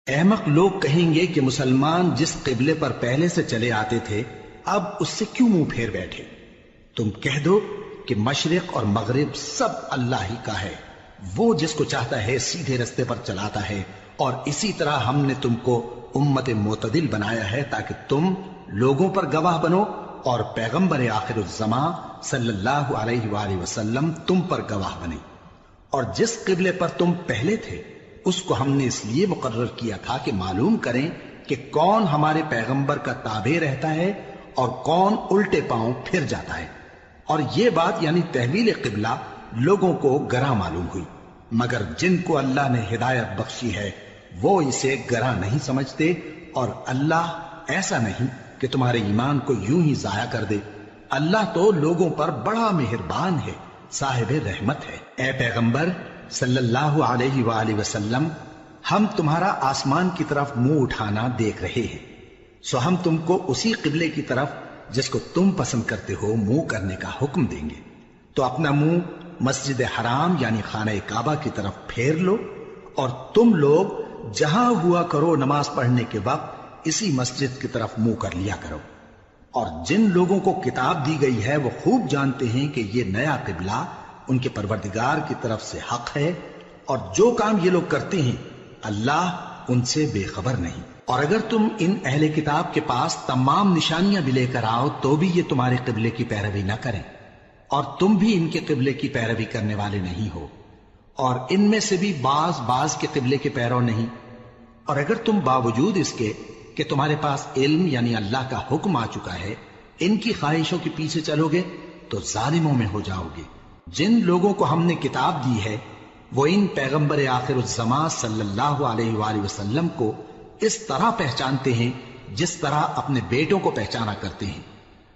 احمق لوگ کہیں گے کہ مسلمان جس قبلے پر پہلے سے چلے آتے تھے اب اس سے کیوں منہ پھیر بیٹھے؟ تم کہہ دو کہ مشرق اور مغرب سب اللہ ہی کا ہے، وہ جس کو چاہتا ہے سیدھے رستے پر چلاتا ہے، اور اسی طرح ہم نے تم کو امت معتدل بنایا ہے تاکہ تم لوگوں پر گواہ بنو اور پیغمبر آخر الزماں صلی اللہ علیہ وآلہ وسلم تم پر گواہ بنے۔ اور جس قبلے پر تم پہلے تھے اس کو ہم نے اس لیے مقرر کیا تھا کہ معلوم کریں کہ کون ہمارے پیغمبر کا تابع رہتا ہے اور کون الٹے پاؤں پھر جاتا ہے۔ اور یہ بات یعنی تحویل قبلہ لوگوں کو گراں معلوم ہوئی، مگر جن کو اللہ نے ہدایت بخشی ہے وہ اسے گراں نہیں سمجھتے، اور اللہ ایسا نہیں کہ تمہارے ایمان کو یوں ہی ضائع کر دے۔ اللہ تو لوگوں پر بڑا مہربان ہے، صاحب رحمت ہے۔ اے پیغمبر صلی اللہ علیہ وآلہ وسلم، ہم تمہارا آسمان کی طرف منہ اٹھانا دیکھ رہے ہیں، سو ہم تم کو اسی قبلے کی طرف جس کو تم پسند کرتے ہو منہ کرنے کا حکم دیں گے۔ تو اپنا منہ مسجد حرام یعنی خانہ کعبہ کی طرف پھیر لو، اور تم لوگ جہاں ہوا کرو نماز پڑھنے کے وقت اسی مسجد کی طرف منہ کر لیا کرو۔ اور جن لوگوں کو کتاب دی گئی ہے وہ خوب جانتے ہیں کہ یہ نیا قبلہ ان کے پروردگار کی طرف سے حق ہے، اور جو کام یہ لوگ کرتے ہیں اللہ ان سے بے خبر نہیں۔ اور اگر تم ان اہل کتاب کے پاس تمام نشانیاں بھی لے کر آؤ تو بھی یہ تمہارے قبلے کی پیروی نہ کریں، اور تم بھی ان کے قبلے کی پیروی کرنے والے نہیں ہو، اور ان میں سے بھی بعض کے قبلے کے پیرو نہیں۔ اور اگر تم باوجود اس کے کہ تمہارے پاس علم یعنی اللہ کا حکم آ چکا ہے ان کی خواہشوں کے پیچھے چلو گے تو ظالموں میں ہو جاؤ گے۔ جن لوگوں کو ہم نے کتاب دی ہے وہ ان پیغمبر آخر الزماں صلی اللہ علیہ وآلہ وسلم کو اس طرح پہچانتے ہیں جس طرح اپنے بیٹوں کو پہچانا کرتے ہیں،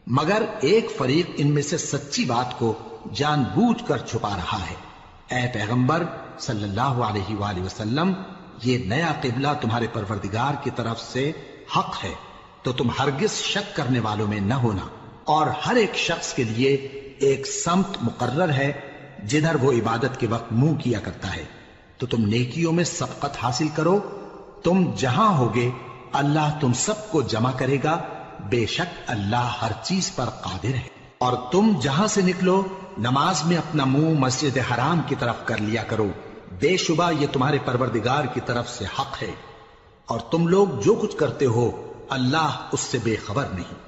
مگر ایک فریق ان میں سے سچی بات کو جان بوجھ کر چھپا رہا ہے۔ اے پیغمبر صلی اللہ علیہ وآلہ وسلم، یہ نیا قبلہ تمہارے پروردگار کی طرف سے حق ہے، تو تم ہرگز شک کرنے والوں میں نہ ہونا، اور ہر ایک شخص کے لیے ایک سمت مقرر ہے جدھر وہ عبادت کے وقت منہ کیا کرتا ہے، تو تم نیکیوں میں سبقت حاصل کرو۔ تم جہاں ہوگے اللہ تم سب کو جمع کرے گا، بے شک اللہ ہر چیز پر قادر ہے۔ اور تم جہاں سے نکلو نماز میں اپنا منہ مسجد حرام کی طرف کر لیا کرو، بے شبہ یہ تمہارے پروردگار کی طرف سے حق ہے، اور تم لوگ جو کچھ کرتے ہو اللہ اس سے بے خبر نہیں۔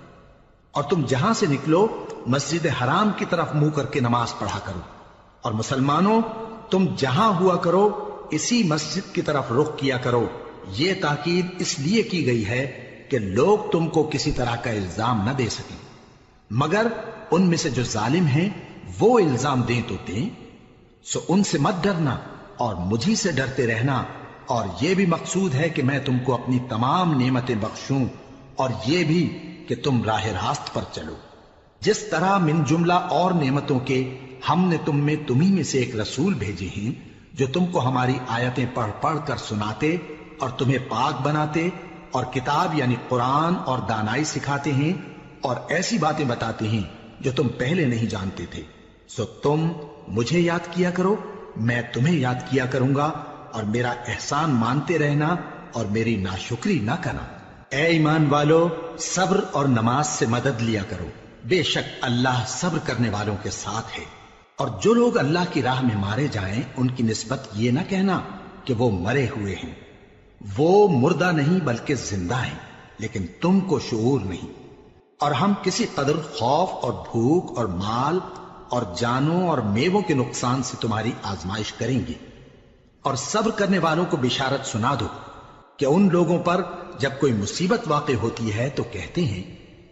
اور تم جہاں سے نکلو مسجد حرام کی طرف منہ کر کے نماز پڑھا کرو، اور مسلمانوں تم جہاں ہوا کرو اسی مسجد کی طرف رخ کیا کرو۔ یہ تاکید اس لیے کی گئی ہے کہ لوگ تم کو کسی طرح کا الزام نہ دے سکیں، مگر ان میں سے جو ظالم ہیں وہ الزام دیں تو دیں، سو ان سے مت ڈرنا اور مجھی سے ڈرتے رہنا، اور یہ بھی مقصود ہے کہ میں تم کو اپنی تمام نعمتیں بخشوں، اور یہ بھی کہ تم راہ راست پر چلو۔ جس طرح من جملہ اور نعمتوں کے ہم نے تم میں تمہیں میں سے ایک رسول بھیجے ہیں جو تم کو ہماری آیتیں پڑھ پڑھ کر سناتے اور تمہیں پاک بناتے، اور کتاب یعنی قرآن اور دانائی سکھاتے ہیں، اور ایسی باتیں بتاتے ہیں جو تم پہلے نہیں جانتے تھے، سو تم مجھے یاد کیا کرو، میں تمہیں یاد کیا کروں گا، اور میرا احسان مانتے رہنا اور میری ناشکری نہ کرنا۔ اے ایمان والو، صبر اور نماز سے مدد لیا کرو، بے شک اللہ صبر کرنے والوں کے ساتھ ہے۔ اور جو لوگ اللہ کی راہ میں مارے جائیں ان کی نسبت یہ نہ کہنا کہ وہ مرے ہوئے ہیں، وہ مردہ نہیں بلکہ زندہ ہیں، لیکن تم کو شعور نہیں۔ اور ہم کسی قدر خوف اور بھوک اور مال اور جانوں اور میووں کے نقصان سے تمہاری آزمائش کریں گے، اور صبر کرنے والوں کو بشارت سنا دو کہ ان لوگوں پر جب کوئی مصیبت واقع ہوتی ہے تو کہتے ہیں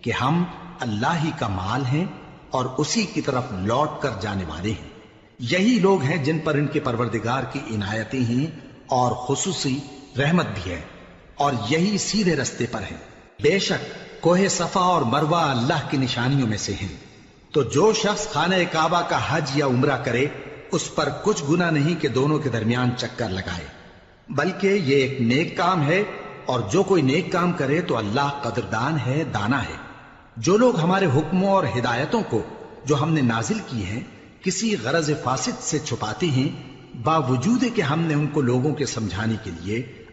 کہ ہم اللہ ہی کا مال ہیں اور اسی کی طرف لوٹ کر جانے والے ہیں۔ یہی لوگ ہیں جن پر ان کے پروردگار کی عنایتیں ہیں اور خصوصی رحمت بھی ہے، اور یہی سیدھے رستے پر ہیں۔ بے شک کوہ صفا اور مروہ اللہ کی نشانیوں میں سے ہیں، تو جو شخص خانہ کعبہ کا حج یا عمرہ کرے اس پر کچھ گناہ نہیں کہ دونوں کے درمیان چکر لگائے، بلکہ یہ ایک نیک کام ہے، اور جو کوئی نیک کام کرے تو اللہ قدردان ہے، دانا ہے۔ جو لوگ ہمارے حکموں اور ہدایتوں کو جو ہم نے نازل کی ہیں کسی غرض فاسد سے چھپاتے ہیں، باوجود کہ ہم نے ان کو لوگوں کے سمجھانے کے لیے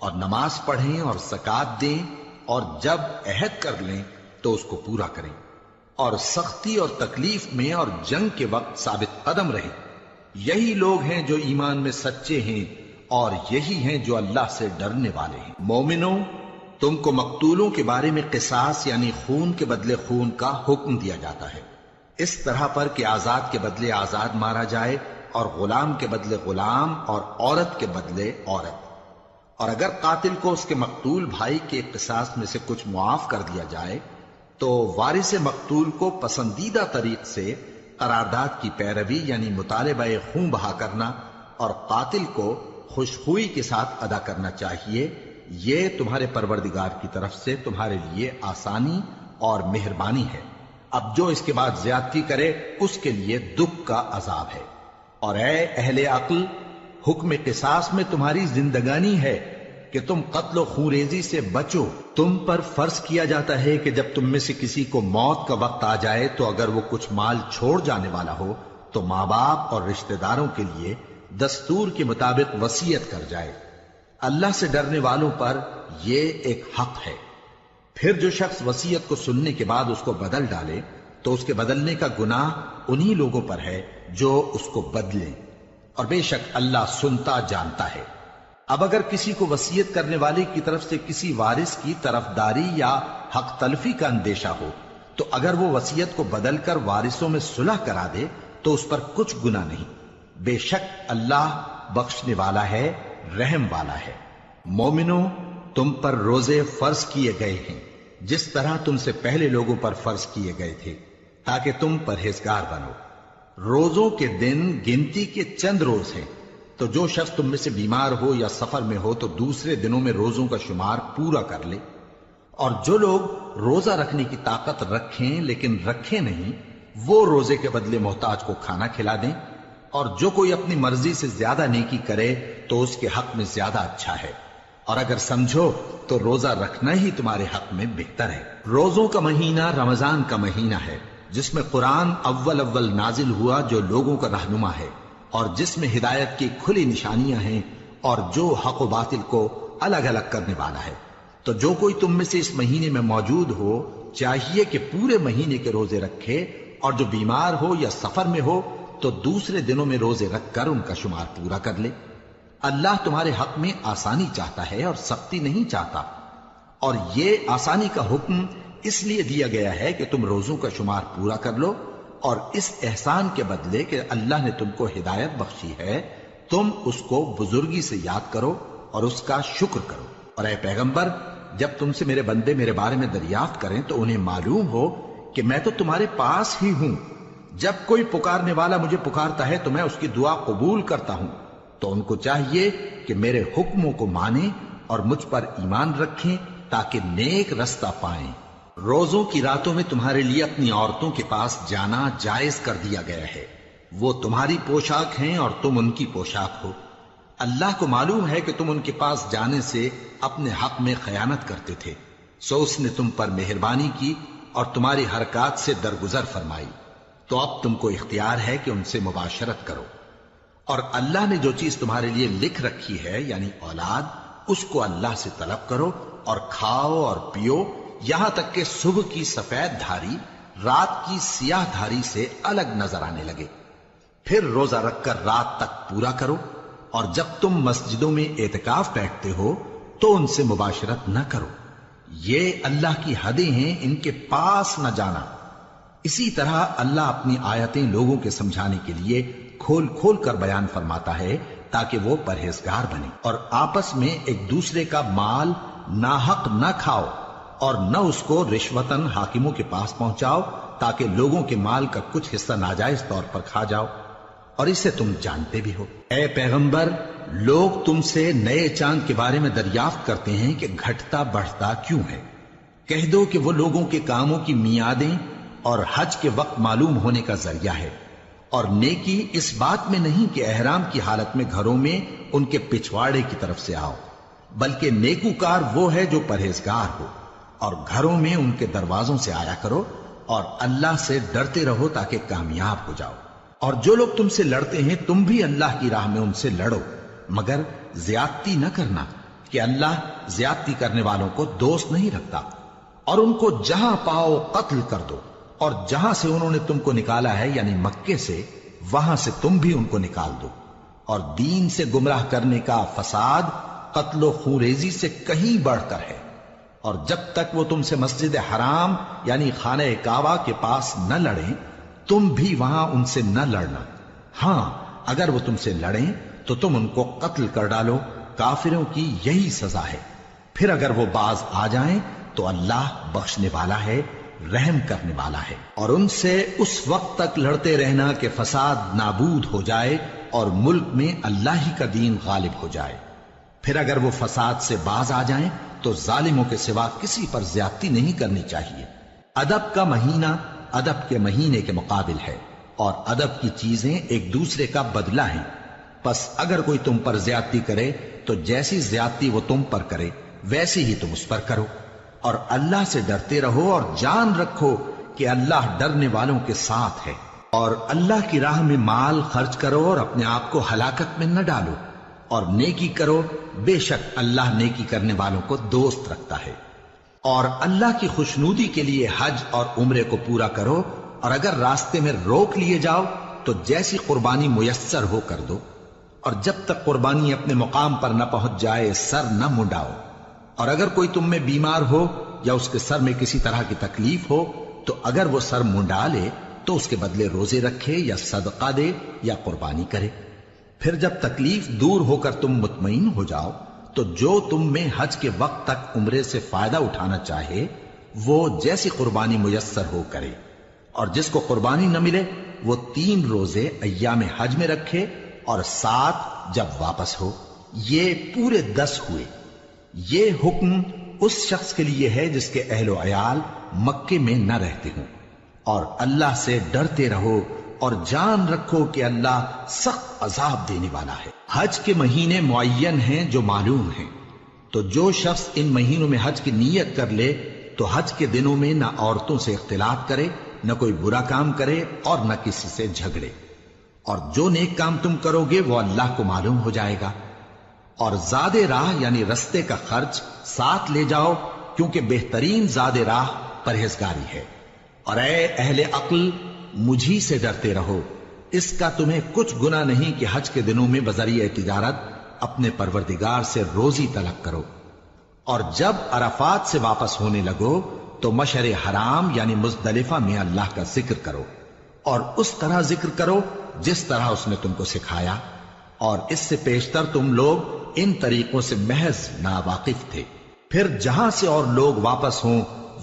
اور نماز پڑھیں اور زکات دیں، اور جب عہد کر لیں تو اس کو پورا کریں، اور سختی اور تکلیف میں اور جنگ کے وقت ثابت قدم رہیں۔ یہی لوگ ہیں جو ایمان میں سچے ہیں، اور یہی ہیں جو اللہ سے ڈرنے والے ہیں۔ مومنوں، تم کو مقتولوں کے بارے میں قصاص یعنی خون کے بدلے خون کا حکم دیا جاتا ہے، اس طرح پر کہ آزاد کے بدلے آزاد مارا جائے، اور غلام کے بدلے غلام، اور عورت کے بدلے عورت۔ اور اگر قاتل کو اس کے مقتول بھائی کے قصاص میں سے کچھ معاف کر دیا جائے تو وارث مقتول کو پسندیدہ طریق سے قرارداد کی پیروی یعنی مطالبہ خون بہا کرنا اور قاتل کو خوشخوئی کے ساتھ ادا کرنا چاہیے۔ یہ تمہارے پروردگار کی طرف سے تمہارے لیے آسانی اور مہربانی ہے۔ اب جو اس کے بعد زیادتی کرے اس کے لیے دکھ کا عذاب ہے۔ اور اے اہل عقل، حکم قصاص میں تمہاری زندگانی ہے کہ تم قتل و خونریزی سے بچو۔ تم پر فرض کیا جاتا ہے کہ جب تم میں سے کسی کو موت کا وقت آ جائے تو اگر وہ کچھ مال چھوڑ جانے والا ہو تو ماں باپ اور رشتہ داروں کے لیے دستور کے مطابق وصیت کر جائے۔ اللہ سے ڈرنے والوں پر یہ ایک حق ہے۔ پھر جو شخص وصیت کو سننے کے بعد اس کو بدل ڈالے تو اس کے بدلنے کا گناہ انہی لوگوں پر ہے جو اس کو بدلیں، اور بے شک اللہ سنتا جانتا ہے۔ اب اگر کسی کو وصیت کرنے والے کی طرف سے کسی وارث کی طرفداری یا حق تلفی کا اندیشہ ہو تو اگر وہ وصیت کو بدل کر وارثوں میں صلح کرا دے تو اس پر کچھ گناہ نہیں، بے شک اللہ بخشنے والا ہے، رحم والا ہے۔ مومنوں، تم پر روزے فرض کیے گئے ہیں جس طرح تم سے پہلے لوگوں پر فرض کیے گئے تھے تاکہ تم پرہیزگار بنو۔ روزوں کے دن گنتی کے چند روز ہیں، تو جو شخص تم میں سے بیمار ہو یا سفر میں ہو تو دوسرے دنوں میں روزوں کا شمار پورا کر لے۔ اور جو لوگ روزہ رکھنے کی طاقت رکھیں لیکن رکھیں نہیں، وہ روزے کے بدلے محتاج کو کھانا کھلا دیں۔ اور جو کوئی اپنی مرضی سے زیادہ نیکی کرے تو اس کے حق میں زیادہ اچھا ہے، اور اگر سمجھو تو روزہ رکھنا ہی تمہارے حق میں بہتر ہے۔ روزوں کا مہینہ رمضان کا مہینہ ہے جس میں قرآن اول نازل ہوا، جو لوگوں کا رہنما ہے اور جس میں ہدایت کی کھلی نشانیاں ہیں، اور جو حق و باطل کو الگ الگ کرنے والا ہے۔ تو جو کوئی تم میں سے اس مہینے میں موجود ہو چاہیے کہ پورے مہینے کے روزے رکھے، اور جو بیمار ہو یا سفر میں ہو تو دوسرے دنوں میں روزے رکھ کر ان کا شمار پورا کر لے۔ اللہ تمہارے حق میں آسانی چاہتا ہے اور سختی نہیں چاہتا، اور یہ آسانی کا حکم اس لیے دیا گیا ہے کہ تم روزوں کا شمار پورا کر لو، اور اس احسان کے بدلے کہ اللہ نے تم کو ہدایت بخشی ہے تم اس کو بزرگی سے یاد کرو اور اس کا شکر کرو۔ اور اے پیغمبر، جب تم سے میرے بندے میرے بارے میں دریافت کریں تو انہیں معلوم ہو کہ میں تو تمہارے پاس ہی ہوں۔ جب کوئی پکارنے والا مجھے پکارتا ہے تو میں اس کی دعا قبول کرتا ہوں۔ تو ان کو چاہیے کہ میرے حکموں کو مانیں اور مجھ پر ایمان رکھیں تاکہ نیک رستہ پائیں۔ روزوں کی راتوں میں تمہارے لیے اپنی عورتوں کے پاس جانا جائز کر دیا گیا ہے، وہ تمہاری پوشاک ہیں اور تم ان کی پوشاک ہو۔ اللہ کو معلوم ہے کہ تم ان کے پاس جانے سے اپنے حق میں خیانت کرتے تھے، سو اس نے تم پر مہربانی کی اور تمہاری حرکات سے درگزر فرمائی، تو اب تم کو اختیار ہے کہ ان سے مباشرت کرو۔ اور اللہ نے جو چیز تمہارے لیے لکھ رکھی ہے یعنی اولاد، اس کو اللہ سے طلب کرو اور کھاؤ اور پیو، یہاں تک کہ صبح کی سفید دھاری رات کی سیاہ دھاری سے الگ نظر آنے لگے، پھر روزہ رکھ کر رات تک پورا کرو۔ اور جب تم مسجدوں میں اعتکاف بیٹھتے ہو تو ان سے مباشرت نہ کرو، یہ اللہ کی حدیں ہیں، ان کے پاس نہ جانا۔ اسی طرح اللہ اپنی آیتیں لوگوں کے سمجھانے کے لیے کھول کھول کر بیان فرماتا ہے تاکہ وہ پرہیزگار بنے۔ اور آپس میں ایک دوسرے کا مال ناحق نہ کھاؤ اور نہ اس کو رشوتاً حاکموں کے پاس پہنچاؤ تاکہ لوگوں کے مال کا کچھ حصہ ناجائز طور پر کھا جاؤ، اور اسے تم جانتے بھی ہو۔ اے پیغمبر، لوگ تم سے نئے چاند کے بارے میں دریافت کرتے ہیں کہ گھٹتا بڑھتا کیوں ہے۔ کہہ دو کہ وہ لوگوں کے کاموں کی میعادیں اور حج کے وقت معلوم ہونے کا ذریعہ ہے، اور نیکی اس بات میں نہیں کہ احرام کی حالت میں گھروں میں ان کے پچھواڑے کی طرف سے آؤ، بلکہ نیکوکار وہ ہے جو پرہیزگار ہو، اور گھروں میں ان کے دروازوں سے آیا کرو اور اللہ سے ڈرتے رہو تاکہ کامیاب ہو جاؤ۔ اور جو لوگ تم سے لڑتے ہیں تم بھی اللہ کی راہ میں ان سے لڑو، مگر زیادتی نہ کرنا کہ اللہ زیادتی کرنے والوں کو دوست نہیں رکھتا، اور ان کو جہاں پاؤ قتل کر دو، اور جہاں سے انہوں نے تم کو نکالا ہے یعنی مکے سے، وہاں سے تم بھی ان کو نکال دو۔ اور دین سے گمراہ کرنے کا فساد قتل و خونریزی سے کہیں بڑھ کر ہے، اور جب تک وہ تم سے مسجد حرام یعنی خانہ کعبہ کے پاس نہ لڑیں تم بھی وہاں ان سے نہ لڑنا۔ ہاں اگر وہ تم سے لڑیں تو تم ان کو قتل کر ڈالو، کافروں کی یہی سزا ہے۔ پھر اگر وہ باز آ جائیں تو اللہ بخشنے والا ہے، رحم کرنے والا ہے۔ اور ان سے اس وقت تک لڑتے رہنا کہ فساد نابود ہو جائے اور ملک میں اللہ ہی کا دین غالب ہو جائے۔ پھر اگر وہ فساد سے باز آ جائیں تو ظالموں کے سوا کسی پر زیادتی نہیں کرنی چاہیے۔ ادب کا مہینہ ادب کے مہینے کے مقابل ہے، اور ادب کی چیزیں ایک دوسرے کا بدلہ ہیں۔ پس اگر کوئی تم پر زیادتی کرے تو جیسی زیادتی وہ تم پر کرے ویسی ہی تم اس پر کرو، اور اللہ سے ڈرتے رہو اور جان رکھو کہ اللہ ڈرنے والوں کے ساتھ ہے۔ اور اللہ کی راہ میں مال خرچ کرو اور اپنے آپ کو ہلاکت میں نہ ڈالو، اور نیکی کرو، بے شک اللہ نیکی کرنے والوں کو دوست رکھتا ہے۔ اور اللہ کی خوشنودی کے لیے حج اور عمرے کو پورا کرو، اور اگر راستے میں روک لیے جاؤ تو جیسی قربانی میسر ہو کر دو، اور جب تک قربانی اپنے مقام پر نہ پہنچ جائے سر نہ منڈاؤ۔ اور اگر کوئی تم میں بیمار ہو یا اس کے سر میں کسی طرح کی تکلیف ہو تو اگر وہ سر منڈا لے تو اس کے بدلے روزے رکھے یا صدقہ دے یا قربانی کرے۔ پھر جب تکلیف دور ہو کر تم مطمئن ہو جاؤ تو جو تم میں حج کے وقت تک عمرے سے فائدہ اٹھانا چاہے وہ جیسی قربانی میسر ہو کرے، اور جس کو قربانی نہ ملے وہ 3 روزے ایام حج میں رکھے اور 7 جب واپس ہو، یہ پورے 10 ہوئے۔ یہ حکم اس شخص کے لیے ہے جس کے اہل و عیال مکے میں نہ رہتے ہوں۔ اور اللہ سے ڈرتے رہو اور جان رکھو کہ اللہ سخت عذاب دینے والا ہے۔ حج کے مہینے معین ہیں جو معلوم ہیں، تو جو شخص ان مہینوں میں حج کی نیت کر لے تو حج کے دنوں میں نہ عورتوں سے اختلاط کرے، نہ کوئی برا کام کرے اور نہ کسی سے جھگڑے۔ اور جو نیک کام تم کرو گے وہ اللہ کو معلوم ہو جائے گا۔ اور زاد راہ یعنی رستے کا خرچ ساتھ لے جاؤ، کیونکہ بہترین زاد راہ پرہیزگاری ہے۔ اور اے اہل عقل مجھی سے ڈرتے رہو، اس کا تمہیں کچھ گناہ نہیں کہ حج کے دنوں میں بذریعہ تجارت اپنے پروردگار سے روزی طلب کرو۔ اور جب عرفات سے واپس ہونے لگو تو مشعر حرام یعنی مزدلفہ میں اللہ کا ذکر کرو، اور اس طرح ذکر کرو جس طرح اس نے تم کو سکھایا، اور اس سے پیشتر تم لوگ ان طریقوں سے محض ناواقف تھے۔ پھر جہاں سے اور لوگ واپس ہوں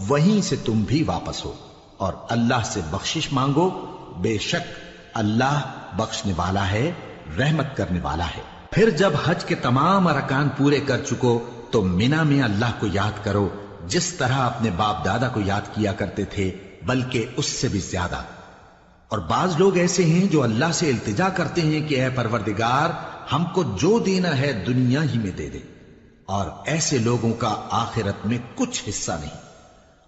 وہیں سے تم بھی واپس ہو، اور اللہ سے بخشش مانگو، بے شک اللہ بخشنے والا ہے، رحمت کرنے والا ہے۔ پھر جب حج کے تمام ارکان پورے کر چکو تو منا میں اللہ کو یاد کرو جس طرح اپنے باپ دادا کو یاد کیا کرتے تھے، بلکہ اس سے بھی زیادہ۔ اور بعض لوگ ایسے ہیں جو اللہ سے التجا کرتے ہیں کہ اے پروردگار ہم کو جو دینا ہے دنیا ہی میں دے دے، اور ایسے لوگوں کا آخرت میں کچھ حصہ نہیں۔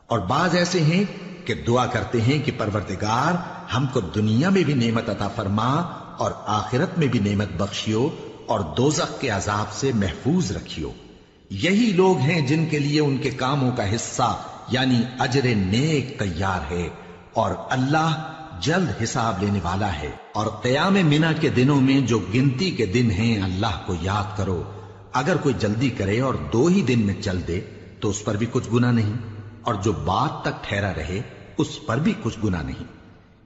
اور بعض ایسے ہیں کہ دعا کرتے ہیں کہ پروردگار ہم کو دنیا میں بھی نعمت عطا فرما اور آخرت میں بھی نعمت بخشیو اور دوزخ کے عذاب سے محفوظ رکھیو۔ یہی لوگ ہیں جن کے لیے ان کے کاموں کا حصہ یعنی اجر نیک تیار ہے، اور اللہ جلد حساب لینے والا ہے۔ اور قیام منا کے دنوں میں جو گنتی کے دن ہیں اللہ کو یاد کرو۔ اگر کوئی جلدی کرے اور 2 ہی دن میں چل دے تو اس پر بھی کچھ گناہ نہیں، اور جو بات تک ٹھہرا رہے اس پر بھی کچھ گناہ نہیں۔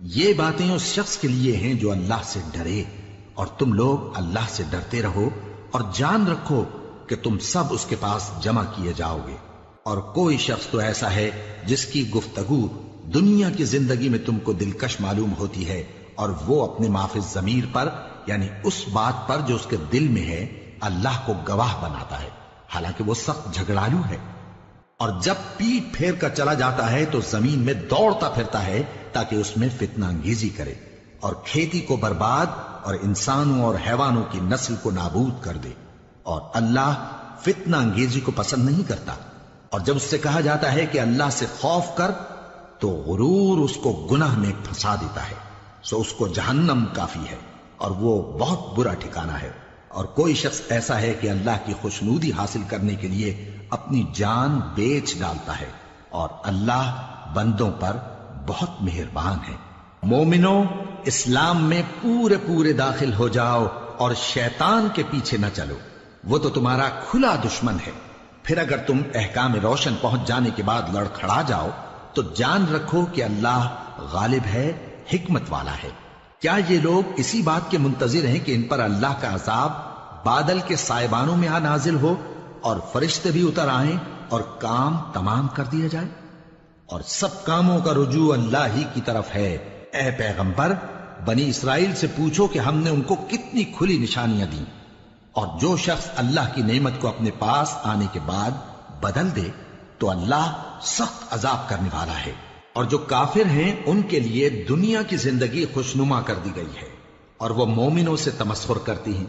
یہ باتیں اس شخص کے لیے ہیں جو اللہ سے ڈرے، اور تم لوگ اللہ سے ڈرتے رہو اور جان رکھو کہ تم سب اس کے پاس جمع کیے جاؤ گے۔ اور کوئی شخص تو ایسا ہے جس کی گفتگو دنیا کی زندگی میں تم کو دلکش معلوم ہوتی ہے، اور وہ اپنے معافی ضمیر پر یعنی اس بات پر جو اس کے دل میں ہے اللہ کو گواہ بناتا ہے، حالانکہ وہ سخت جھگڑالو ہے۔ اور جب پیٹ پھیر کر چلا جاتا ہے تو زمین میں دوڑتا پھرتا ہے تاکہ اس میں فتنہ انگیزی کرے اور کھیتی کو برباد اور انسانوں اور حیوانوں کی نسل کو نابود کر دے، اور اللہ فتنہ انگیزی کو پسند نہیں کرتا۔ اور جب اس سے کہا جاتا ہے کہ اللہ سے خوف کر تو غرور اس کو گناہ میں پھنسا دیتا ہے، سو اس کو جہنم کافی ہے اور وہ بہت برا ٹھکانہ ہے۔ اور کوئی شخص ایسا ہے کہ اللہ کی خوشنودی حاصل کرنے کے لیے اپنی جان بیچ ڈالتا ہے، اور اللہ بندوں پر بہت مہربان ہے۔ مومنوں، اسلام میں پورے پورے داخل ہو جاؤ اور شیطان کے پیچھے نہ چلو، وہ تو تمہارا کھلا دشمن ہے۔ پھر اگر تم احکام روشن پہنچ جانے کے بعد لڑکھڑا جاؤ تو جان رکھو کہ اللہ غالب ہے، حکمت والا ہے۔ کیا یہ لوگ اسی بات کے منتظر ہیں کہ ان پر اللہ کا عذاب بادل کے سائبانوں میں آ نازل ہو اور فرشتے بھی اتر آئیں اور کام تمام کر دیا جائے؟ اور سب کاموں کا رجوع اللہ ہی کی طرف ہے۔ اے پیغمبر، بنی اسرائیل سے پوچھو کہ ہم نے ان کو کتنی کھلی نشانیاں دیں، اور جو شخص اللہ کی نعمت کو اپنے پاس آنے کے بعد بدل دے تو اللہ سخت عذاب کرنے والا ہے۔ اور جو کافر ہیں ان کے لیے دنیا کی زندگی خوشنما کر دی گئی ہے، اور وہ مومنوں سے تمسخر کرتی ہیں،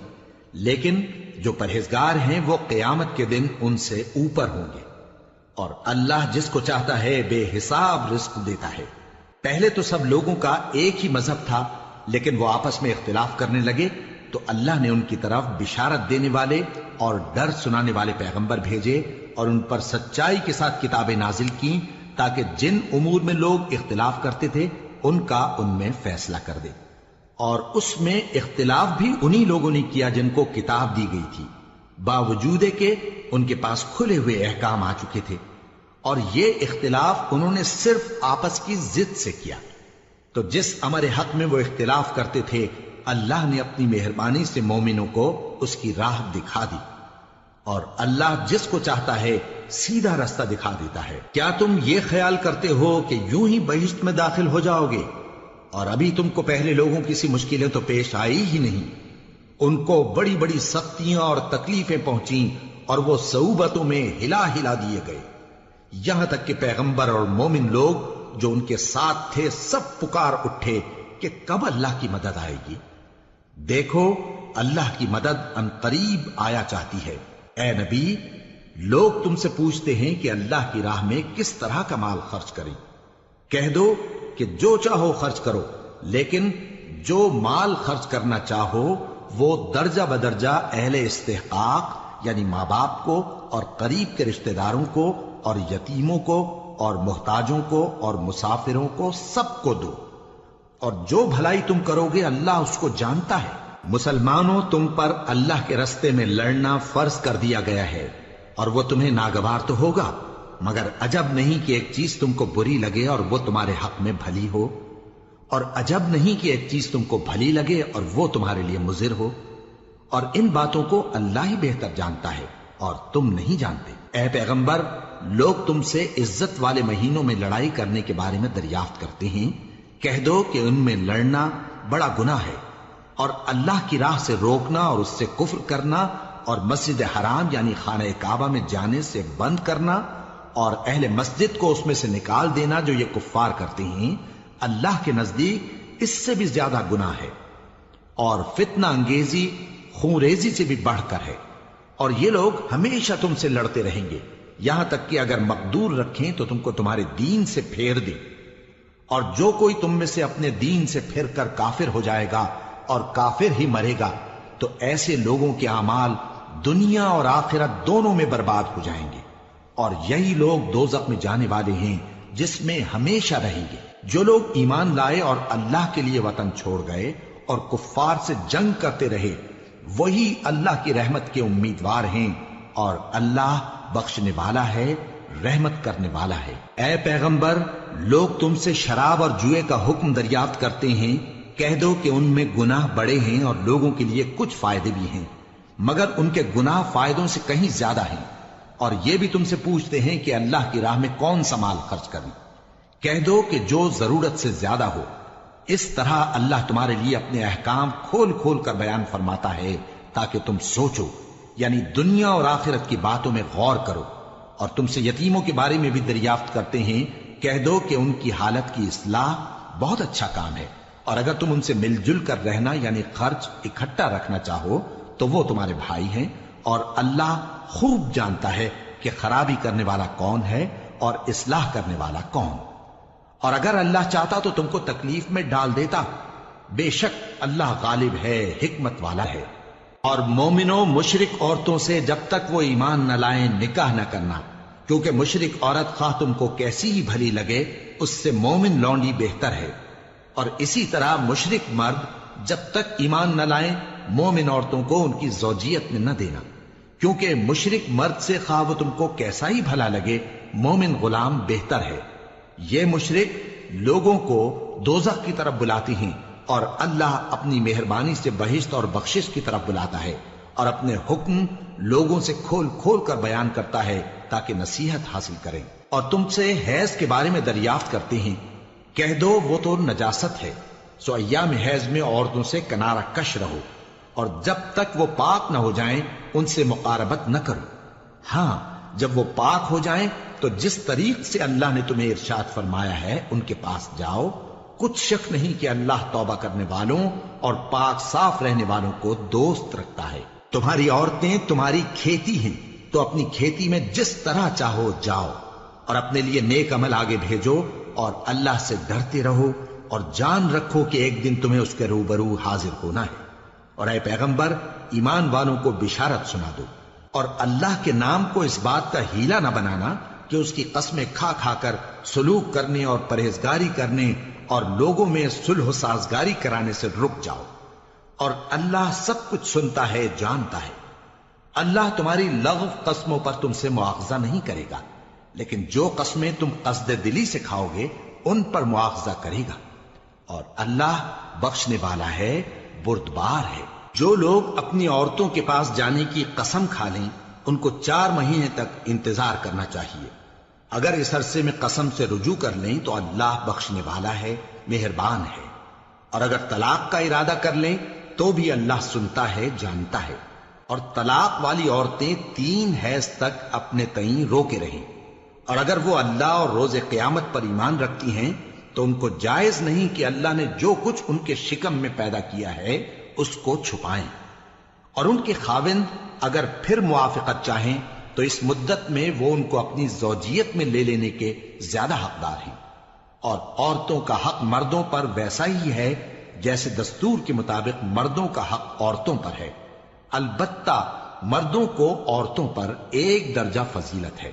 لیکن جو پرہیزگار ہیں وہ قیامت کے دن ان سے اوپر ہوں گے۔ اور اللہ جس کو چاہتا ہے بے حساب رزق دیتا ہے۔ پہلے تو سب لوگوں کا ایک ہی مذہب تھا، لیکن وہ آپس میں اختلاف کرنے لگے تو اللہ نے ان کی طرف بشارت دینے والے اور ڈر سنانے والے پیغمبر بھیجے اور ان پر سچائی کے ساتھ کتابیں نازل کی تاکہ جن امور میں لوگ اختلاف کرتے تھے ان کا ان میں فیصلہ کر دے۔ اور اس میں اختلاف بھی انہی لوگوں نے کیا جن کو کتاب دی گئی تھی، باوجود کہ ان کے پاس کھلے ہوئے احکام آ چکے تھے، اور یہ اختلاف انہوں نے صرف آپس کی ضد سے کیا۔ تو جس امر حق میں وہ اختلاف کرتے تھے اللہ نے اپنی مہربانی سے مومنوں کو اس کی راہ دکھا دی، اور اللہ جس کو چاہتا ہے سیدھا رستہ دکھا دیتا ہے۔ کیا تم یہ خیال کرتے ہو کہ یوں ہی بہشت میں داخل ہو جاؤ گے، اور ابھی تم کو پہلے لوگوں کی سی مشکلیں تو پیش آئی ہی نہیں؟ ان کو بڑی بڑی سختیاں اور تکلیفیں پہنچیں اور وہ صعوبتوں میں ہلا ہلا دیے گئے، یہاں تک کہ پیغمبر اور مومن لوگ جو ان کے ساتھ تھے سب پکار اٹھے کہ کب اللہ کی مدد آئے گی۔ دیکھو اللہ کی مدد ان قریب آیا چاہتی ہے۔ اے نبی، لوگ تم سے پوچھتے ہیں کہ اللہ کی راہ میں کس طرح کا مال خرچ کریں۔ کہہ دو کہ جو چاہو خرچ کرو، لیکن جو مال خرچ کرنا چاہو وہ درجہ بدرجہ اہل استحقاق یعنی ماں باپ کو اور قریب کے رشتہ داروں کو اور یتیموں کو اور محتاجوں کو اور مسافروں کو سب کو دو، اور جو بھلائی تم کرو گے اللہ اس کو جانتا ہے۔ مسلمانوں، تم پر اللہ کے رستے میں لڑنا فرض کر دیا گیا ہے، اور وہ تمہیں ناگوار تو ہوگا، مگر عجب نہیں کہ ایک چیز تم کو بری لگے اور وہ تمہارے حق میں بھلی ہو، اور عجب نہیں کہ ایک چیز تم کو بھلی لگے اور وہ تمہارے لیے مضر ہو، اور ان باتوں کو اللہ ہی بہتر جانتا ہے اور تم نہیں جانتے۔ اے پیغمبر، لوگ تم سے عزت والے مہینوں میں لڑائی کرنے کے بارے میں دریافت کرتے ہیں، کہہ دو کہ ان میں لڑنا بڑا گناہ ہے، اور اللہ کی راہ سے روکنا اور اس سے کفر کرنا اور مسجد حرام یعنی خانہ کعبہ میں جانے سے بند کرنا اور اہل مسجد کو اس میں سے نکال دینا جو یہ کفار کرتے ہیں، اللہ کے نزدیک اس سے بھی زیادہ گناہ ہے، اور فتنہ انگیزی خونریزی سے بھی بڑھ کر ہے۔ اور یہ لوگ ہمیشہ تم سے لڑتے رہیں گے، یہاں تک کہ اگر مقدور رکھیں تو تم کو تمہارے دین سے پھیر دیں، اور جو کوئی تم میں سے اپنے دین سے پھر کر کافر ہو جائے گا اور کافر ہی مرے گا تو ایسے لوگوں کے اعمال دنیا اور آخرت دونوں میں برباد ہو جائیں گے، اور یہی لوگ دوزخ میں جانے والے ہیں جس میں ہمیشہ رہیں گے۔ جو لوگ ایمان لائے اور اللہ کے لیے وطن چھوڑ گئے اور کفار سے جنگ کرتے رہے وہی اللہ کی رحمت کے امیدوار ہیں، اور اللہ بخشنے والا ہے، رحمت کرنے والا ہے۔ اے پیغمبر، لوگ تم سے شراب اور جوئے کا حکم دریافت کرتے ہیں، کہہ دو کہ ان میں گناہ بڑے ہیں اور لوگوں کے لیے کچھ فائدے بھی ہیں، مگر ان کے گناہ فائدوں سے کہیں زیادہ ہیں۔ اور یہ بھی تم سے پوچھتے ہیں کہ اللہ کی راہ میں کون سا مال خرچ کریں، کہہ دو کہ جو ضرورت سے زیادہ ہو۔ اس طرح اللہ تمہارے لیے اپنے احکام کھول کھول کر بیان فرماتا ہے تاکہ تم سوچو، یعنی دنیا اور آخرت کی باتوں میں غور کرو۔ اور تم سے یتیموں کے بارے میں بھی دریافت کرتے ہیں، کہہ دو کہ ان کی حالت کی اصلاح بہت اچھا کام ہے، اور اگر تم ان سے مل جل کر رہنا یعنی خرچ اکٹھا رکھنا چاہو تو وہ تمہارے بھائی ہیں، اور اللہ خوب جانتا ہے کہ خرابی کرنے والا کون ہے اور اصلاح کرنے والا کون۔ اور اگر اللہ چاہتا تو تم کو تکلیف میں ڈال دیتا، بے شک اللہ غالب ہے، حکمت والا ہے۔ اور مومنوں مشرک عورتوں سے جب تک وہ ایمان نہ لائیں نکاح نہ کرنا، کیونکہ مشرک عورت خواہ تم کو کیسی ہی بھلی لگے اس سے مومن لونڈی بہتر ہے۔ اور اسی طرح مشرک مرد جب تک ایمان نہ لائیں مومن عورتوں کو ان کی زوجیت میں نہ دینا، کیونکہ مشرک مرد سے خواہ وہ تم کو کیسا ہی بھلا لگے مومن غلام بہتر ہے۔ یہ مشرک لوگوں کو دوزخ کی طرف بلاتی ہیں، اور اللہ اپنی مہربانی سے بہشت اور بخشش کی طرف بلاتا ہے، اور اپنے حکم لوگوں سے کھول کھول کر بیان کرتا ہے تاکہ نصیحت حاصل کریں۔ اور تم سے حیض کے بارے میں دریافت کرتے ہیں، کہہ دو وہ تو نجاست ہے، سو ایام حیض میں عورتوں سے کنارہ کش رہو، اور جب تک وہ پاک نہ ہو جائیں ان سے مقاربت نہ کرو۔ ہاں جب وہ پاک ہو جائیں تو جس طریق سے اللہ نے تمہیں ارشاد فرمایا ہے ان کے پاس جاؤ، کچھ شک نہیں کہ اللہ توبہ کرنے والوں اور پاک صاف رہنے والوں کو دوست رکھتا ہے۔ تمہاری عورتیں تمہاری کھیتی ہیں، تو اپنی کھیتی میں جس طرح چاہو جاؤ، اور اپنے لیے نیک عمل آگے بھیجو، اور اللہ سے ڈرتے رہو، اور جان رکھو کہ ایک دن تمہیں اس کے روبرو حاضر ہونا ہے۔ اور اے پیغمبر ایمان والوں کو بشارت سنا دو، اور اللہ کے نام کو اس بات کا ہیلہ نہ بنانا کہ اس کی قسمیں کھا کھا کر سلوک کرنے اور پرہیزگاری کرنے اور لوگوں میں صلح و سازگاری کرانے سے رک جاؤ، اور اللہ سب کچھ سنتا ہے جانتا ہے۔ اللہ تمہاری لغو قسموں پر تم سے مواخذہ نہیں کرے گا، لیکن جو قسمیں تم قصد دلی سے کھاؤ گے ان پر مواخذہ کرے گا، اور اللہ بخشنے والا ہے بردبار ہے۔ جو لوگ اپنی عورتوں کے پاس جانے کی قسم کھا لیں ان کو 4 مہینے تک انتظار کرنا چاہیے۔ اگر اس عرصے میں قسم سے رجوع کر لیں تو اللہ بخشنے والا ہے، مہربان ہے، اور اگر طلاق کا ارادہ کر لیں تو بھی اللہ سنتا ہے جانتا ہے۔ اور طلاق والی عورتیں 3 حیض تک اپنے تئیں روکے رہیں، اور اگر وہ اللہ اور روز قیامت پر ایمان رکھتی ہیں تو ان کو جائز نہیں کہ اللہ نے جو کچھ ان کے شکم میں پیدا کیا ہے اس کو چھپائیں۔ اور ان کے خاوند اگر پھر موافقت چاہیں تو اس مدت میں وہ ان کو اپنی زوجیت میں لے لینے کے زیادہ حقدار ہیں۔ اور عورتوں کا حق مردوں پر ویسا ہی ہے جیسے دستور کے مطابق مردوں کا حق عورتوں پر ہے، البتہ مردوں کو عورتوں پر 1 درجہ فضیلت ہے،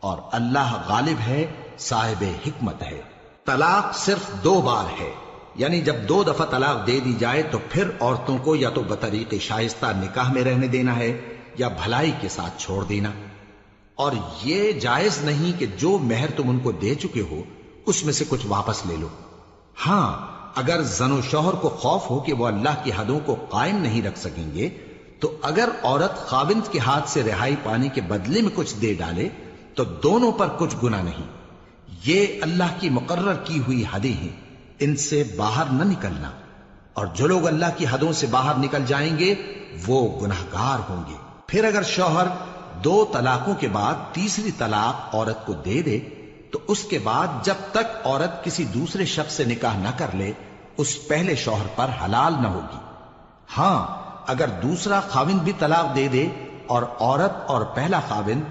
اور اللہ غالب ہے، صاحب حکمت ہے۔ طلاق صرف 2 بار ہے، یعنی جب 2 دفعہ طلاق دے دی جائے تو پھر عورتوں کو یا تو بطریق شائستہ نکاح میں رہنے دینا ہے یا بھلائی کے ساتھ چھوڑ دینا۔ اور یہ جائز نہیں کہ جو مہر تم ان کو دے چکے ہو اس میں سے کچھ واپس لے لو۔ ہاں اگر زن و شوہر کو خوف ہو کہ وہ اللہ کی حدوں کو قائم نہیں رکھ سکیں گے تو اگر عورت خاوند کے ہاتھ سے رہائی پانے کے بدلے میں کچھ دے ڈالے تو دونوں پر کچھ گناہ نہیں۔ یہ اللہ کی مقرر کی ہوئی حدیں ہیں، ان سے باہر نہ نکلنا، اور جو لوگ اللہ کی حدوں سے باہر نکل جائیں گے وہ گناہگار ہوں گے۔ پھر اگر شوہر 2 طلاقوں کے بعد تیسری طلاق عورت کو دے دے تو اس کے بعد جب تک عورت کسی دوسرے شخص سے نکاح نہ کر لے اس پہلے شوہر پر حلال نہ ہوگی۔ ہاں اگر دوسرا خاوند بھی طلاق دے دے اور عورت اور پہلا خاوند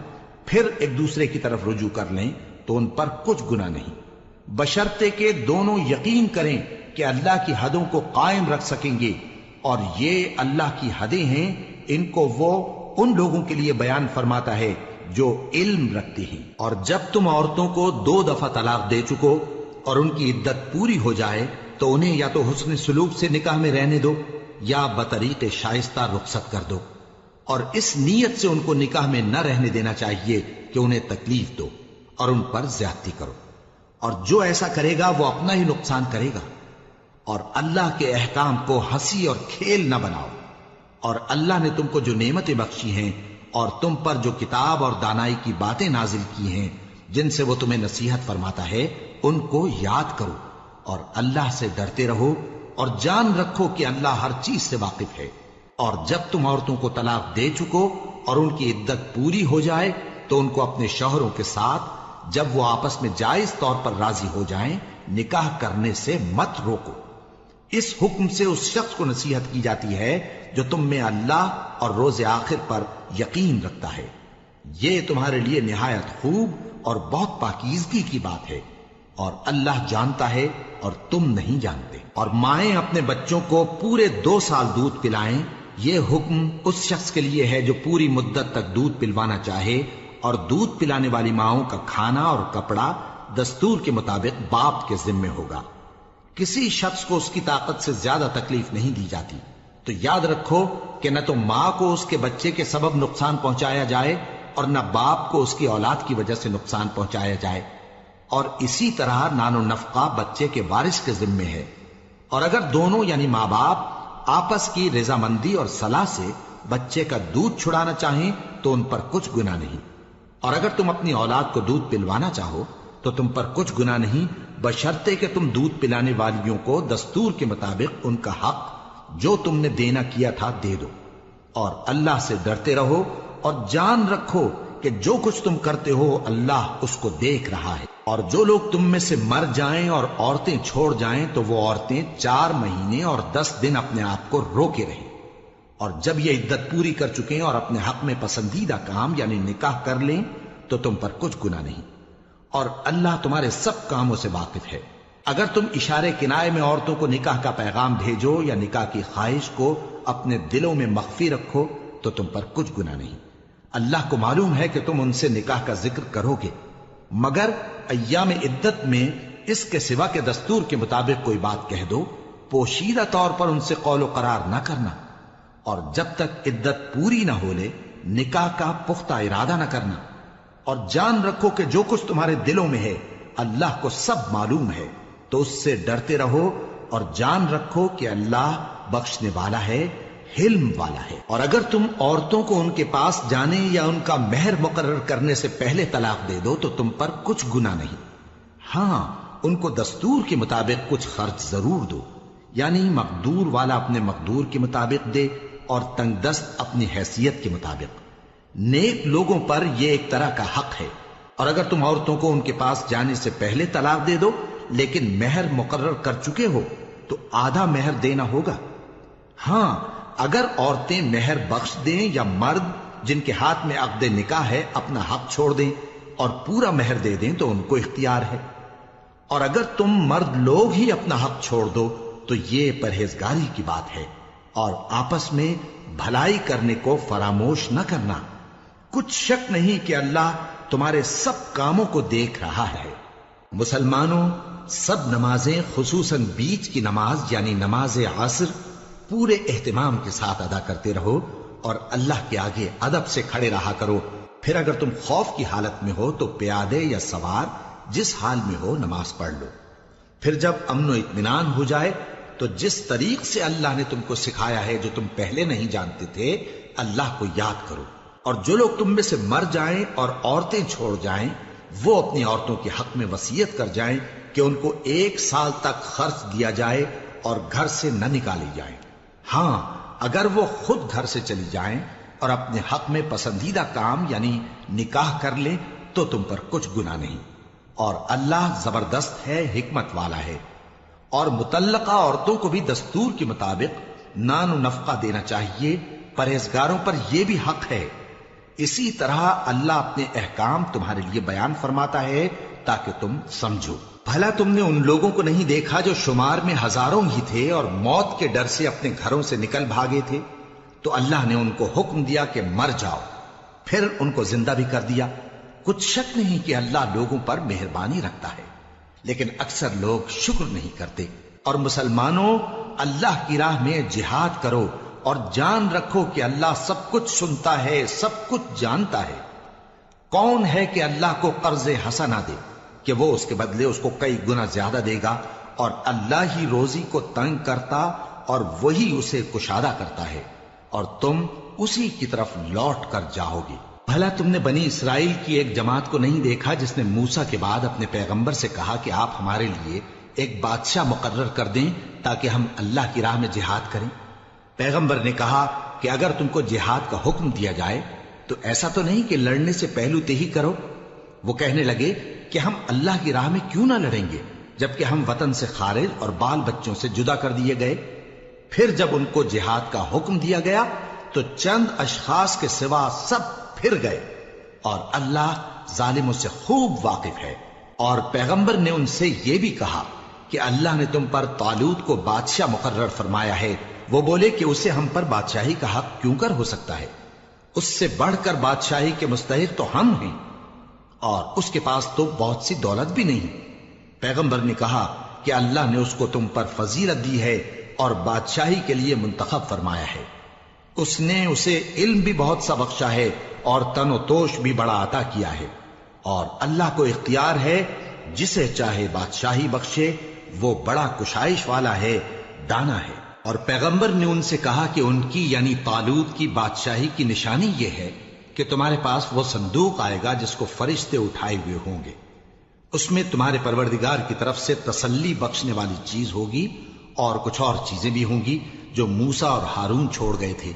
پھر ایک دوسرے کی طرف رجوع کر لیں تو ان پر کچھ گناہ نہیں، بشرطے کہ دونوں یقین کریں کہ اللہ کی حدوں کو قائم رکھ سکیں گے، اور یہ اللہ کی حدیں ہیں، ان کو وہ ان لوگوں کے لیے بیان فرماتا ہے جو علم رکھتے ہیں۔ اور جب تم عورتوں کو 2 دفعہ طلاق دے چکو اور ان کی عدت پوری ہو جائے تو انہیں یا تو حسن سلوک سے نکاح میں رہنے دو یا بطریق شائستہ رخصت کر دو، اور اس نیت سے ان کو نکاح میں نہ رہنے دینا چاہیے کہ انہیں تکلیف دو اور ان پر زیادتی کرو، اور جو ایسا کرے گا وہ اپنا ہی نقصان کرے گا۔ اور اللہ کے احکام کو ہنسی اور کھیل نہ بناؤ، اور اللہ نے تم کو جو نعمتیں بخشی ہیں اور تم پر جو کتاب اور دانائی کی باتیں نازل کی ہیں جن سے وہ تمہیں نصیحت فرماتا ہے ان کو یاد کرو، اور اللہ سے ڈرتے رہو، اور جان رکھو کہ اللہ ہر چیز سے واقف ہے۔ اور جب تم عورتوں کو طلاق دے چکو اور ان کی عدت پوری ہو جائے تو ان کو اپنے شوہروں کے ساتھ جب وہ آپس میں جائز طور پر راضی ہو جائیں نکاح کرنے سے مت روکو۔ اس حکم سے اس شخص کو نصیحت کی جاتی ہے جو تم میں اللہ اور روز آخر پر یقین رکھتا ہے۔ یہ تمہارے لیے نہایت خوب اور بہت پاکیزگی کی بات ہے، اور اللہ جانتا ہے اور تم نہیں جانتے۔ اور مائیں اپنے بچوں کو پورے 2 سال دودھ پلائیں یہ حکم اس شخص کے لیے ہے جو پوری مدت تک دودھ پلوانا چاہے، اور دودھ پلانے والی ماؤں کا کھانا اور کپڑا دستور کے مطابق باپ کے ذمے ہوگا۔ کسی شخص کو اس کی طاقت سے زیادہ تکلیف نہیں دی جاتی، تو یاد رکھو کہ نہ تو ماں کو اس کے بچے کے سبب نقصان پہنچایا جائے اور نہ باپ کو اس کی اولاد کی وجہ سے نقصان پہنچایا جائے، اور اسی طرح نان و نفقہ بچے کے وارث کے ذمے ہے۔ اور اگر دونوں یعنی ماں باپ آپس کی رضامندی اور صلاح سے بچے کا دودھ چھڑانا چاہیں تو ان پر کچھ گناہ نہیں، اور اگر تم اپنی اولاد کو دودھ پلوانا چاہو تو تم پر کچھ گناہ نہیں، بشرطے کہ تم دودھ پلانے والیوں کو دستور کے مطابق ان کا حق جو تم نے دینا کیا تھا دے دو، اور اللہ سے ڈرتے رہو اور جان رکھو کہ جو کچھ تم کرتے ہو اللہ اس کو دیکھ رہا ہے۔ اور جو لوگ تم میں سے مر جائیں اور عورتیں چھوڑ جائیں تو وہ عورتیں 4 مہینے اور 10 دن اپنے آپ کو روکے رہیں، اور جب یہ عدت پوری کر چکیں اور اپنے حق میں پسندیدہ کام یعنی نکاح کر لیں تو تم پر کچھ گناہ نہیں، اور اللہ تمہارے سب کاموں سے واقف ہے۔ اگر تم اشارے کنائے میں عورتوں کو نکاح کا پیغام بھیجو یا نکاح کی خواہش کو اپنے دلوں میں مخفی رکھو تو تم پر کچھ گناہ نہیں۔ اللہ کو معلوم ہے کہ تم ان سے نکاح کا ذکر کرو گے، مگر ایام عدت میں اس کے سوا کے دستور کے مطابق کوئی بات کہہ دو، پوشیدہ طور پر ان سے قول و قرار نہ کرنا، اور جب تک عدت پوری نہ ہو لے نکاح کا پختہ ارادہ نہ کرنا، اور جان رکھو کہ جو کچھ تمہارے دلوں میں ہے اللہ کو سب معلوم ہے، تو اس سے ڈرتے رہو اور جان رکھو کہ اللہ بخشنے والا ہے، حلم والا ہے۔ اور اگر تم عورتوں کو ان کے پاس جانے یا ان کا مہر مقرر کرنے سے پہلے طلاق دے دو تو تم پر کچھ گناہ نہیں، ہاں ان کو دستور کے مطابق کچھ خرچ ضرور دو، یعنی مقدور والا اپنے مقدور کے مطابق دے اور تنگ دست اپنی حیثیت کے مطابق۔ نیک لوگوں پر یہ ایک طرح کا حق ہے۔ اور اگر تم عورتوں کو ان کے پاس جانے سے پہلے طلاق دے دو لیکن مہر مقرر کر چکے ہو تو آدھا مہر دینا ہوگا۔ ہاں اگر عورتیں مہر بخش دیں یا مرد جن کے ہاتھ میں عقد نکاح ہے اپنا حق چھوڑ دیں اور پورا مہر دے دیں تو ان کو اختیار ہے۔ اور اگر تم مرد لوگ ہی اپنا حق چھوڑ دو تو یہ پرہیزگاری کی بات ہے، اور آپس میں بھلائی کرنے کو فراموش نہ کرنا۔ کچھ شک نہیں کہ اللہ تمہارے سب کاموں کو دیکھ رہا ہے۔ مسلمانوں، سب نمازیں خصوصاً بیچ کی نماز یعنی نماز عصر پورے اہتمام کے ساتھ ادا کرتے رہو اور اللہ کے آگے ادب سے کھڑے رہا کرو۔ پھر اگر تم خوف کی حالت میں ہو تو پیادے یا سوار جس حال میں ہو نماز پڑھ لو۔ پھر جب امن و اطمینان ہو جائے تو جس طریق سے اللہ نے تم کو سکھایا ہے جو تم پہلے نہیں جانتے تھے اللہ کو یاد کرو۔ اور جو لوگ تم میں سے مر جائیں اور عورتیں چھوڑ جائیں وہ اپنی عورتوں کے حق میں وصیت کر جائیں کہ ان کو 1 سال تک خرچ دیا جائے اور گھر سے نہ نکالی جائیں۔ ہاں اگر وہ خود گھر سے چلی جائیں اور اپنے حق میں پسندیدہ کام یعنی نکاح کر لیں تو تم پر کچھ گناہ نہیں، اور اللہ زبردست ہے، حکمت والا ہے۔ اور مطلقہ عورتوں کو بھی دستور کے مطابق نان و نفقہ دینا چاہیے، پرہیزگاروں پر یہ بھی حق ہے۔ اسی طرح اللہ اپنے احکام تمہارے لیے بیان فرماتا ہے تاکہ تم سمجھو۔ بھلا تم نے ان لوگوں کو نہیں دیکھا جو شمار میں ہزاروں ہی تھے اور موت کے ڈر سے اپنے گھروں سے نکل بھاگے تھے؟ تو اللہ نے ان کو حکم دیا کہ مر جاؤ، پھر ان کو زندہ بھی کر دیا۔ کچھ شک نہیں کہ اللہ لوگوں پر مہربانی رکھتا ہے، لیکن اکثر لوگ شکر نہیں کرتے۔ اور مسلمانوں، اللہ کی راہ میں جہاد کرو اور جان رکھو کہ اللہ سب کچھ سنتا ہے، سب کچھ جانتا ہے۔ کون ہے کہ اللہ کو قرض حسنہ دے کہ وہ اس کے بدلے اس کو کئی گنا زیادہ دے گا؟ اور اللہ ہی روزی کو تنگ کرتا اور وہی اسے کشادہ کرتا ہے، اور تم اسی کی طرف لوٹ کر جاؤ گے۔ بھلا تم نے بنی اسرائیل کی ایک جماعت کو نہیں دیکھا جس نے موسیٰ کے بعد اپنے پیغمبر سے کہا کہ آپ ہمارے لیے ایک بادشاہ مقرر کر دیں تاکہ ہم اللہ کی راہ میں جہاد کریں؟ پیغمبر نے کہا کہ اگر تم کو جہاد کا حکم دیا جائے تو ایسا تو نہیں کہ لڑنے سے پہلو تہی کرو۔ وہ کہنے لگے کہ ہم اللہ کی راہ میں کیوں نہ لڑیں گے جبکہ ہم وطن سے خارج اور بال بچوں سے جدا کر دیے گئے۔ پھر جب ان کو جہاد کا حکم دیا گیا تو چند اشخاص کے سوا سب پھر گئے، اور اللہ ظالموں سے خوب واقف ہے۔ اور پیغمبر نے ان سے یہ بھی کہا کہ اللہ نے تم پر طالوت کو بادشاہ مقرر فرمایا ہے، وہ بولے کہ اسے ہم پر بادشاہی کا حق کیوں کر ہو سکتا ہے؟ اس سے بڑھ کر بادشاہی کے مستحق تو ہم ہیں، اور اس کے پاس تو بہت سی دولت بھی نہیں۔ پیغمبر نے کہا کہ اللہ نے اس کو تم پر فضیلت دی ہے اور بادشاہی کے لیے منتخب فرمایا ہے۔ اس نے اسے علم بھی بہت سا بخشا ہے اور تن و توش بھی بڑا عطا کیا ہے، اور اللہ کو اختیار ہے جسے چاہے بادشاہی بخشے، وہ بڑا کشائش والا ہے، دانا ہے۔ اور پیغمبر نے ان سے کہا کہ ان کی یعنی طالوت کی بادشاہی کی نشانی یہ ہے کہ تمہارے پاس وہ صندوق آئے گا جس کو فرشتے اٹھائے ہوئے ہوں گے، اس میں تمہارے پروردگار کی طرف سے تسلی بخشنے والی چیز ہوگی اور کچھ اور چیزیں بھی ہوں گی جو موسیٰ اور ہارون چھوڑ گئے تھے۔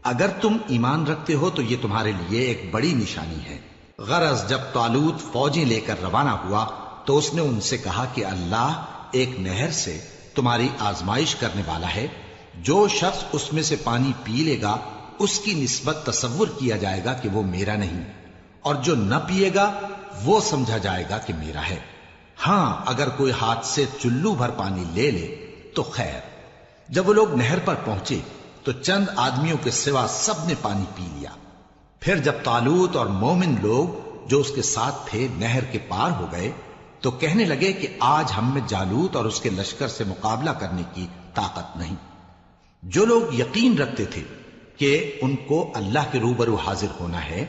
اگر تم ایمان رکھتے ہو تو یہ تمہارے لیے ایک بڑی نشانی ہے۔ غرض جب طالوت فوجیں لے کر روانہ ہوا تو اس نے ان سے کہا کہ اللہ ایک نہر سے تمہاری آزمائش کرنے والا ہے، جو شخص اس میں سے پانی پی لے گا اس کی نسبت تصور کیا جائے گا کہ وہ میرا نہیں، اور جو نہ پیے گا وہ سمجھا جائے گا کہ میرا ہے۔ ہاں اگر کوئی ہاتھ سے چلو بھر پانی لے لے تو خیر۔ جب وہ لوگ نہر پر پہنچے تو چند آدمیوں کے سوا سب نے پانی پی لیا۔ پھر جب طالوت اور مومن لوگ جو اس کے ساتھ تھے نہر کے پار ہو گئے تو کہنے لگے کہ آج ہم میں جالوت اور اس کے لشکر سے مقابلہ کرنے کی طاقت نہیں۔ جو لوگ یقین رکھتے تھے کہ ان کو اللہ کے روبرو حاضر ہونا ہے،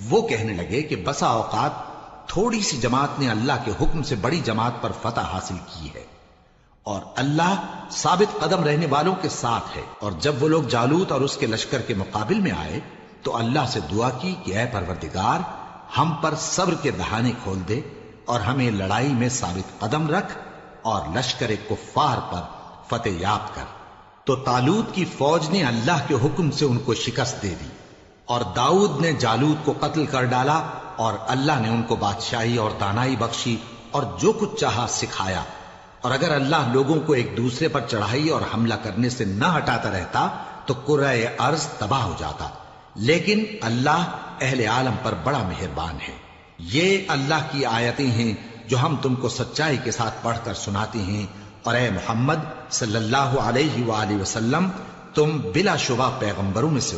وہ کہنے لگے کہ بسا اوقات تھوڑی سی جماعت نے اللہ کے حکم سے بڑی جماعت پر فتح حاصل کی ہے، اور اللہ ثابت قدم رہنے والوں کے ساتھ ہے۔ اور جب وہ لوگ جالوت اور اس کے لشکر کے مقابل میں آئے تو اللہ سے دعا کی کہ اے پروردگار، ہم پر صبر کے دہانے کھول دے اور ہمیں لڑائی میں ثابت قدم رکھ اور لشکر کفار پر فتح یاب کر۔ تو طالوت کی فوج نے اللہ کے حکم سے ان کو شکست دے دی، اور داؤد نے جالوت کو قتل کر ڈالا، اور اللہ نے ان کو بادشاہی اور دانائی بخشی اور جو کچھ چاہا سکھایا۔ اور اگر اللہ لوگوں کو ایک دوسرے پر چڑھائی اور حملہ کرنے سے نہ ہٹاتا رہتا تو کرۂ ارض تباہ ہو جاتا، لیکن اللہ اہل عالم پر بڑا مہربان ہے۔ یہ اللہ کی آیتیں ہیں جو ہم تم کو سچائی کے ساتھ پڑھ کر سناتے ہیں، اور اے محمد صلی اللہ علیہ وآلہ وسلم، تم بلا شبہ پیغمبروں میں سے